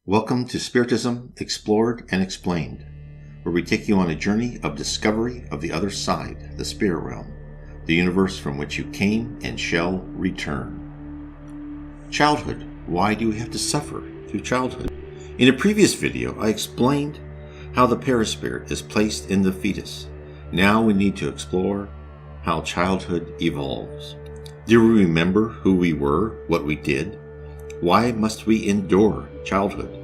Welcome to Spiritism Explored and Explained, where we take you on a journey of discovery of the other side, the spirit realm, the universe from which you came and shall return. Childhood. Why do we have to suffer through childhood? In a previous video, I explained how the perispirit is placed in the fetus. Now we need to explore how childhood evolves. Do we remember who we were, what we did? Why must we endure childhood?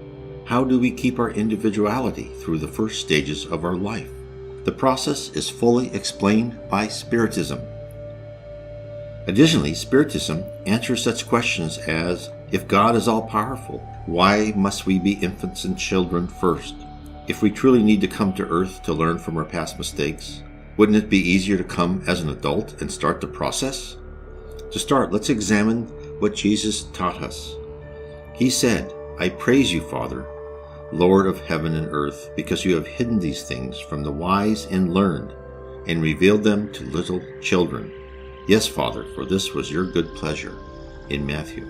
How do we keep our individuality through the first stages of our life? The process is fully explained by Spiritism. Additionally, Spiritism answers such questions as, if God is all-powerful, why must we be infants and children first? If we truly need to come to earth to learn from our past mistakes, wouldn't it be easier to come as an adult and start the process? To start, let's examine what Jesus taught us. He said, I praise you, Father, Lord of heaven and earth, because you have hidden these things from the wise and learned, and revealed them to little children. Yes, Father, for this was your good pleasure. In Matthew.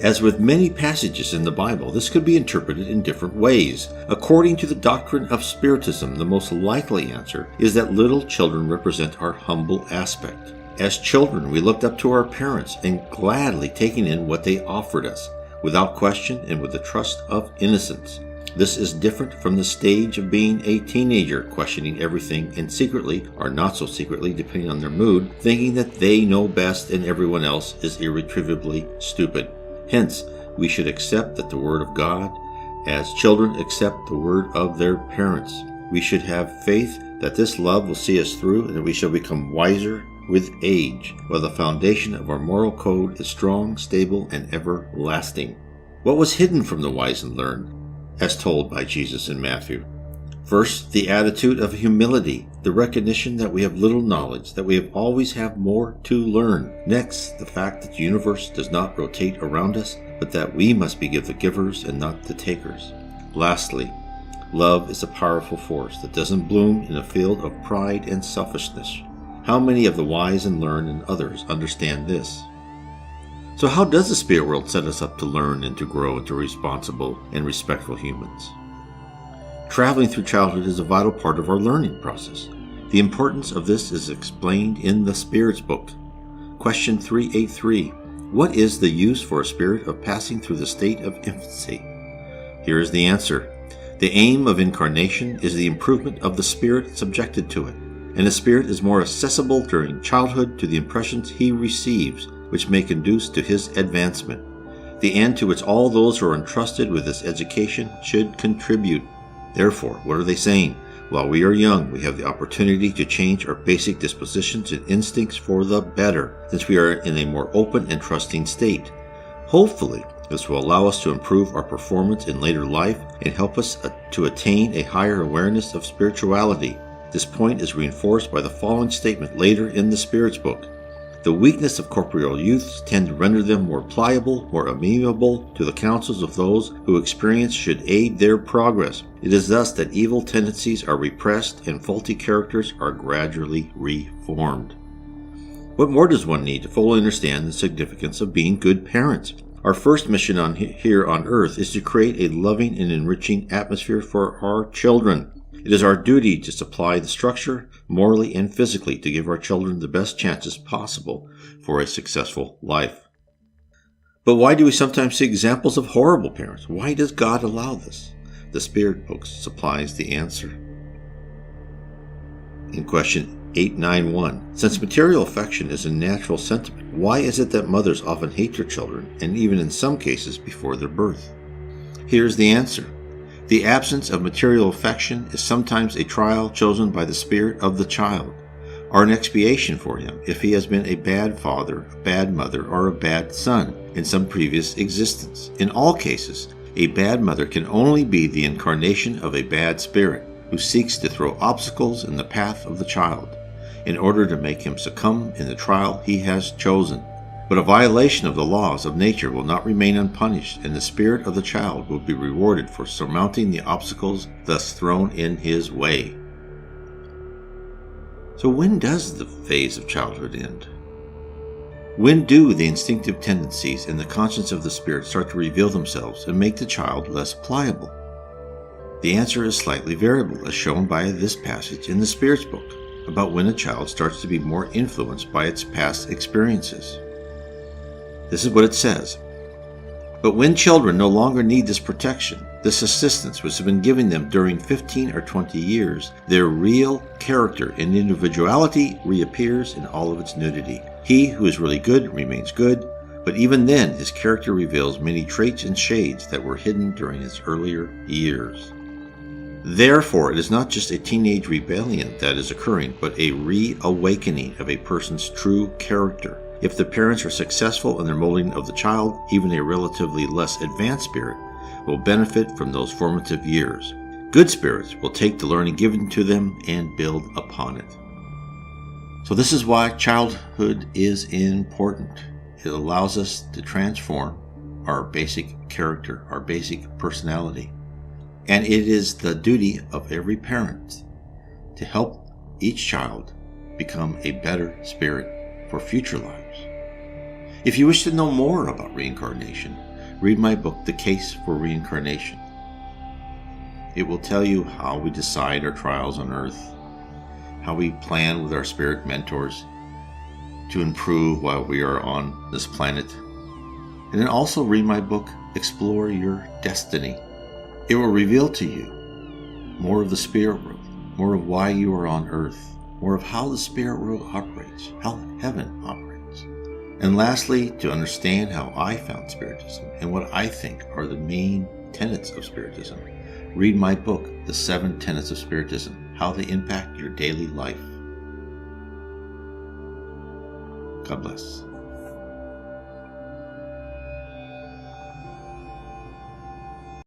As with many passages in the Bible, this could be interpreted in different ways. According to the doctrine of Spiritism, the most likely answer is that little children represent our humble aspect. As children, we looked up to our parents and gladly taking in what they offered us, without question and with the trust of innocence. This is different from the stage of being a teenager, questioning everything and secretly, or not so secretly depending on their mood, thinking that they know best and everyone else is irretrievably stupid. Hence, we should accept that the Word of God, as children accept the word of their parents. We should have faith that this love will see us through and that we shall become wiser with age, while the foundation of our moral code is strong, stable, and everlasting. What was hidden from the wise and learned, as told by Jesus in Matthew? First, the attitude of humility, the recognition that we have little knowledge, that we have always have more to learn. Next, the fact that the universe does not rotate around us, but that we must be the givers and not the takers. Lastly, love is a powerful force that doesn't bloom in a field of pride and selfishness. How many of the wise and learned and others understand this? So how does the spirit world set us up to learn and to grow into responsible and respectful humans? Traveling through childhood is a vital part of our learning process. The importance of this is explained in the Spirit's book. Question 383. What is the use for a spirit of passing through the state of infancy? Here is the answer. The aim of incarnation is the improvement of the spirit subjected to it. And the spirit is more accessible during childhood to the impressions he receives, which may conduce to his advancement, the end to which all those who are entrusted with this education should contribute. Therefore, what are they saying? While we are young, we have the opportunity to change our basic dispositions and instincts for the better, since we are in a more open and trusting state. Hopefully, this will allow us to improve our performance in later life and help us to attain a higher awareness of spirituality. This point is reinforced by the following statement later in the Spirit's book. The weakness of corporeal youths tend to render them more pliable, more amenable to the counsels of those who experience should aid their progress. It is thus that evil tendencies are repressed and faulty characters are gradually reformed. What more does one need to fully understand the significance of being good parents? Our first mission here on earth is to create a loving and enriching atmosphere for our children. It is our duty to supply the structure, morally and physically, to give our children the best chances possible for a successful life. But why do we sometimes see examples of horrible parents? Why does God allow this? The Spirit book supplies the answer. In question 891, since material affection is a natural sentiment, why is it that mothers often hate their children, and even in some cases before their birth? Here's the answer. The absence of material affection is sometimes a trial chosen by the spirit of the child, or an expiation for him if he has been a bad father, a bad mother, or a bad son in some previous existence. In all cases, a bad mother can only be the incarnation of a bad spirit who seeks to throw obstacles in the path of the child in order to make him succumb in the trial he has chosen. But a violation of the laws of nature will not remain unpunished, and the spirit of the child will be rewarded for surmounting the obstacles thus thrown in his way. So when does the phase of childhood end? When do the instinctive tendencies and the conscience of the spirit start to reveal themselves and make the child less pliable? The answer is slightly variable, as shown by this passage in the Spirit's book, about when a child starts to be more influenced by its past experiences. This is what it says. But when children no longer need this protection, this assistance which has been given them during 15 or 20 years, their real character and individuality reappears in all of its nudity. He who is really good remains good, but even then his character reveals many traits and shades that were hidden during his earlier years. Therefore, it is not just a teenage rebellion that is occurring, but a reawakening of a person's true character. If the parents are successful in their molding of the child, even a relatively less advanced spirit will benefit from those formative years. Good spirits will take the learning given to them and build upon it. So this is why childhood is important. It allows us to transform our basic character, our basic personality. And it is the duty of every parent to help each child become a better spirit for future lives. If you wish to know more about reincarnation, read my book, The Case for Reincarnation. It will tell you how we decide our trials on earth, how we plan with our spirit mentors to improve while we are on this planet. And then also read my book, Explore Your Destiny. It will reveal to you more of the spirit world, more of why you are on earth, more of how the spirit world operates, how heaven operates. And lastly, to understand how I found Spiritism and what I think are the main tenets of Spiritism, read my book, The 7 Tenets of Spiritism, How They Impact Your Daily Life. God bless.